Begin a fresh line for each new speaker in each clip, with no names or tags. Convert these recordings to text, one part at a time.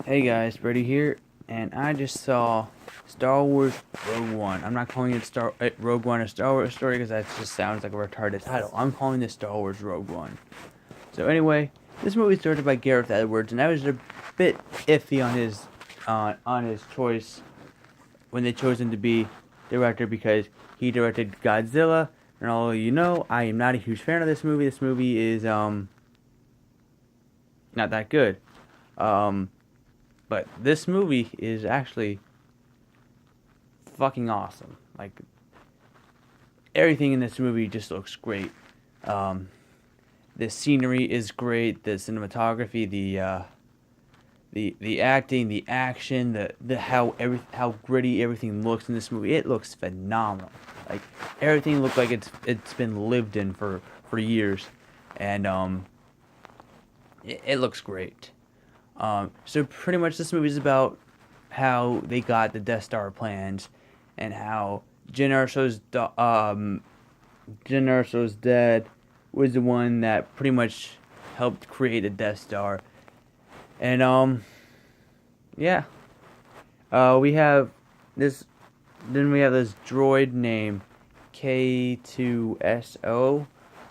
Hey guys, Brady here, and I just saw Star Wars Rogue One. I'm not calling it Rogue One a Star Wars story because that just sounds like a retarded title. I'm calling this Star Wars Rogue One. So anyway, this movie is directed by Gareth Edwards, and I was a bit iffy on his choice when they chose him to be director because he directed Godzilla, and although you know I am not a huge fan of this movie. This movie is not that good. Um, But this movie is actually fucking awesome. Like everything in this movie just looks great. Um, the scenery is great. The cinematography, the acting, the action, the how gritty everything looks in this movie. It looks phenomenal. Like everything looks like it's been lived in for years, and it looks great. So pretty much this movie is about how they got the Death Star plans and how Jyn Erso's Jyn Erso's dad was the one that pretty much helped create the Death Star. And yeah. We have this then we have this droid named K2SO,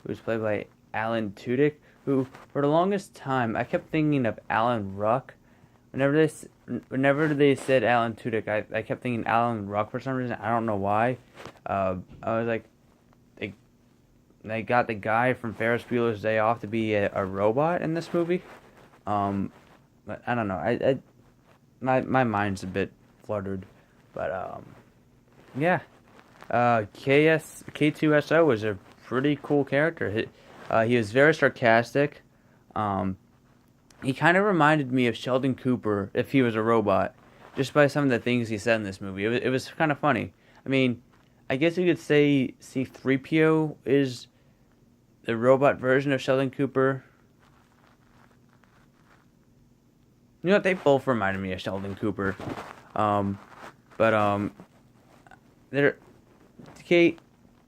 who's played by Alan Tudyk, who for the longest time I kept thinking of Alan Ruck. Whenever they said Alan Tudyk, I kept thinking Alan Ruck for some reason. I don't know why. I was like, they got the guy from Ferris Bueller's Day Off to be a robot in this movie. But I don't know. My mind's a bit fluttered, but yeah. K2SO was a pretty cool character. He was very sarcastic. Um, he kind of reminded me of Sheldon Cooper if he was a robot, just by some of the things he said in this movie. It was kind of funny. I mean, I guess you could say C-3PO is the robot version of Sheldon Cooper. You know what? They both reminded me of Sheldon Cooper. Um, but they're K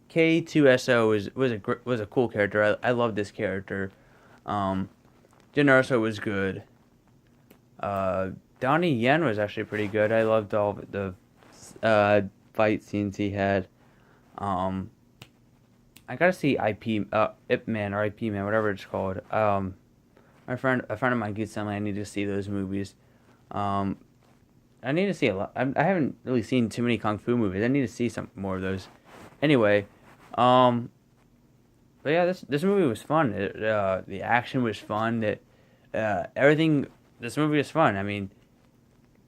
K2SO was a cool character. I love this character. Um, Jyn Erso was good. Uh, Donnie Yen was actually pretty good. I loved all of the fight scenes he had. Um, I gotta see Ip Man or IP Man, whatever it's called. A friend of mine keeps telling me I need to see those movies. Um, I need to see a lot. I haven't really seen too many kung fu movies. I need to see some more of those. Anyway, um, but yeah, this movie was fun. The action was fun. Everything. This movie was fun. I mean,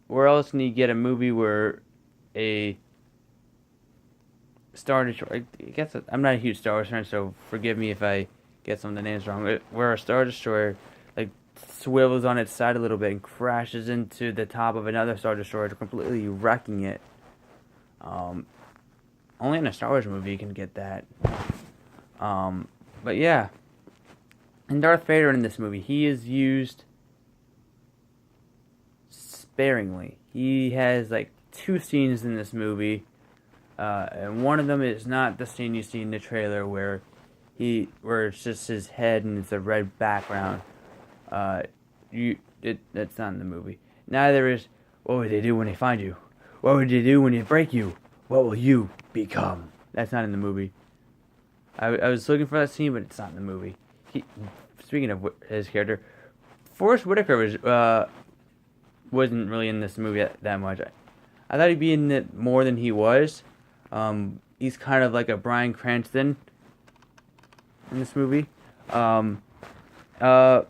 where else can you get a movie where a Star Destroyer? I guess I'm not a huge Star Wars fan, so forgive me if I get some of the names wrong. Where a Star Destroyer like swivels on its side a little bit and crashes into the top of another Star Destroyer, completely wrecking it. Um, Only in a Star Wars movie you can get that. Um, but yeah, and Darth Vader in this movie, he is used sparingly. He has like two scenes in this movie, and one of them is not the scene you see in the trailer where it's just his head and it's a red background. Uh, that's not in the movie. Neither is what would they do when they find you? What would they do when they break you? What will you become? That's not in the movie. I was looking for that scene, but it's not in the movie. Speaking of his character, Forrest Whitaker wasn't really in this movie that much. I thought he'd be in it more than he was. He's kind of like a Bryan Cranston in this movie. Um, but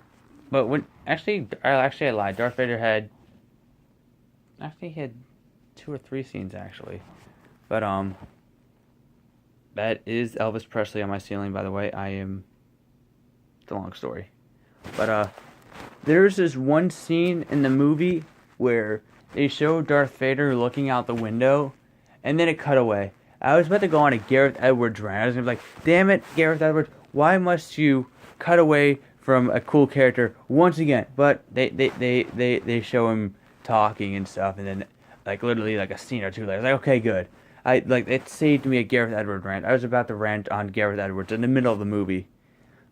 when I lied. Darth Vader had two or three scenes actually, but that is Elvis Presley on my ceiling. By the way, it's a long story, but there's this one scene in the movie where they show Darth Vader looking out the window, and then it cut away. I was about to go on a Gareth Edwards rant. I was gonna be like, "Damn it, Gareth Edwards! Why must you cut away from a cool character once again?" But they show him talking and stuff, and then like literally like a scene or two later, I was like, "Okay, good." It saved me a Gareth Edwards rant. I was about to rant on Gareth Edwards in the middle of the movie,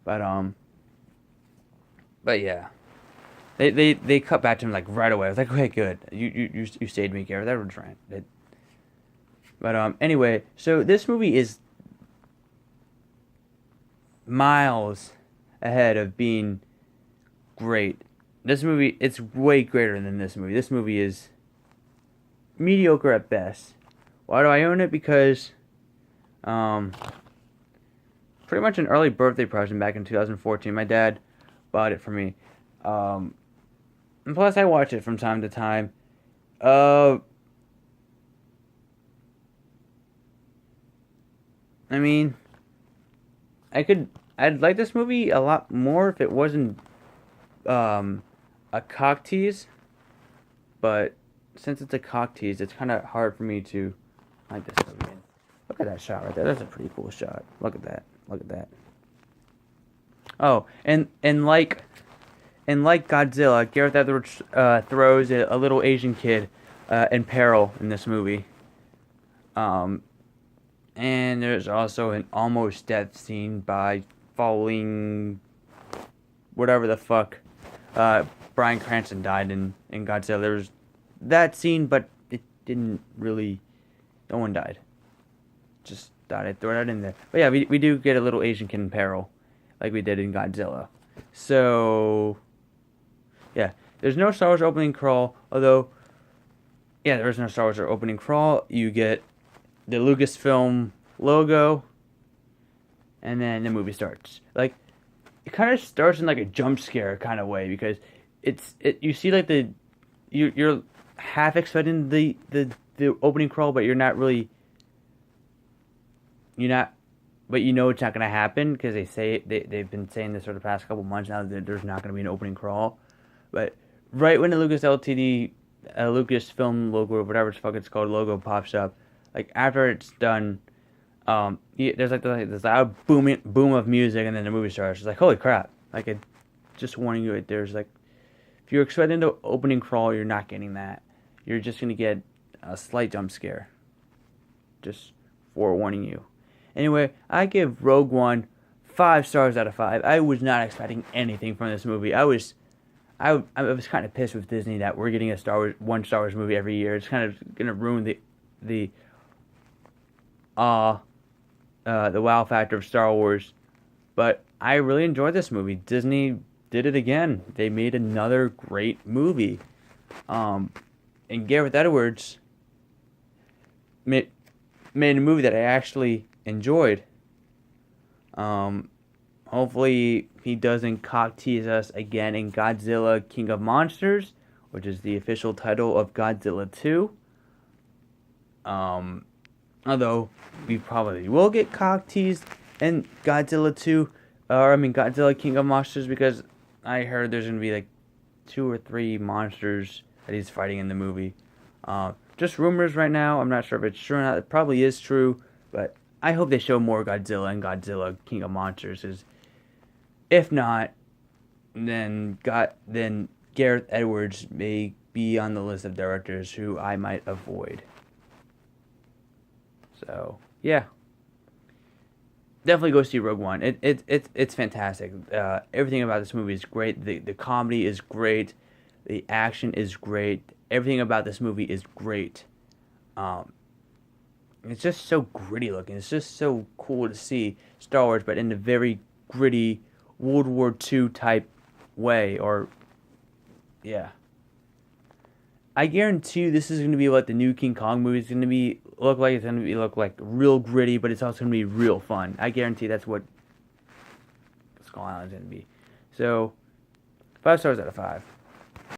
but but yeah. They cut back to him like right away. I was like, okay, good. You saved me, Gareth Edwards, right? But anyway, so this movie is miles ahead of being great. This movie, it's way greater than this movie. This movie is mediocre at best. Why do I own it? Because um, pretty much an early birthday present back in 2014. My dad bought it for me. And plus, I watch it from time to time. Uh, I mean, I'd like this movie a lot more if it wasn't a cock tease, but since it's a cock tease, it's kind of hard for me to like this movie. Look at that shot right there. That's a pretty cool shot. Look at that. Look at that. Oh, and like Godzilla, Gareth Edwards throws a little Asian kid in peril in this movie. Um, and there's also an almost death scene by falling whatever the fuck Bryan Cranston died in Godzilla. There was that scene, but it didn't really. No one died. Just thought I'd throw that in there. But yeah, we do get a little Asian kid in peril, like we did in Godzilla. So yeah, there's no Star Wars opening crawl. Although, yeah, there is no Star Wars opening crawl. You get the Lucasfilm logo, and then the movie starts. Like, it kind of starts in like a jump scare kind of way because you see like you're half expecting the opening crawl, but you're not, but you know it's not gonna happen because they've been saying this for the past couple months now that there's not gonna be an opening crawl, but right when the Lucasfilm logo or whatever the fuck it's called logo pops up, like after it's done, there's like this loud boom of music, and then the movie starts. It's like, holy crap! Like, just warning you, there's like, if you're expecting the opening crawl, you're not getting that. You're just gonna get a slight jump scare. Just forewarning you. Anyway, I give Rogue One 5 stars out of 5. I was not expecting anything from this movie. I was kind of pissed with Disney that we're getting one Star Wars movie every year. It's kind of gonna ruin the wow factor of Star Wars. But I really enjoyed this movie. Disney did it again. They made another great movie. And Gareth Edwards made a movie that I actually enjoyed. Hopefully he doesn't cock tease us again in Godzilla King of Monsters, which is the official title of Godzilla 2. Although we probably will get cock teased in Godzilla 2, Godzilla King of Monsters, because I heard there's gonna be like 2 or 3 monsters that he's fighting in the movie. Just rumors right now. I'm not sure if it's true or not. It probably is true, but I hope they show more Godzilla and Godzilla King of Monsters. Cause if not, then Gareth Edwards may be on the list of directors who I might avoid. So yeah, definitely go see Rogue One. It's fantastic. Everything about this movie is great. The comedy is great. The action is great. Everything about this movie is great. It's just so gritty looking. It's just so cool to see Star Wars, but in a very gritty World War II type way. Or yeah, I guarantee you this is going to be what the new King Kong movie is going to be look like. It's going to look like real gritty, but it's also going to be real fun. I guarantee that's what Skull Island is going to be. So, 5 stars out of 5.